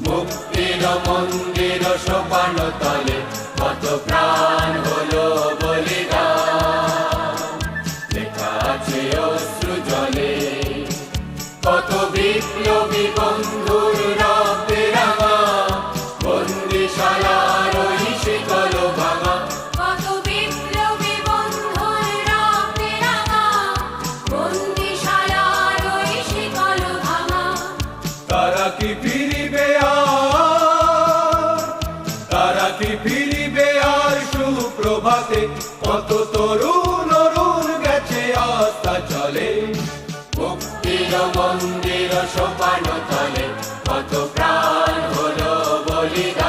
মুক্তির মন্দির সোপান তলে কত প্রাণ হলো বলিদান, লেখা আছে অশ্রু জলে কত বিপ্লবী বন্ধুর রক্তে রাঙা, বন্দিশালার ওই শিকল ভাঙা। কত বিপ্লবী বন্ধুর রক্তে রাঙা, বন্দিশালার ওই শিকল ভাঙা। তারা কি ফিরিবে আর, তারা কি ফিরিবে আর সুপ্রভাতে, কত তরুণ অরুণ গেছে আস্থা চলে। মুক্তির মন্দির সোপান তলে কত প্রাণ হলো বলিদান।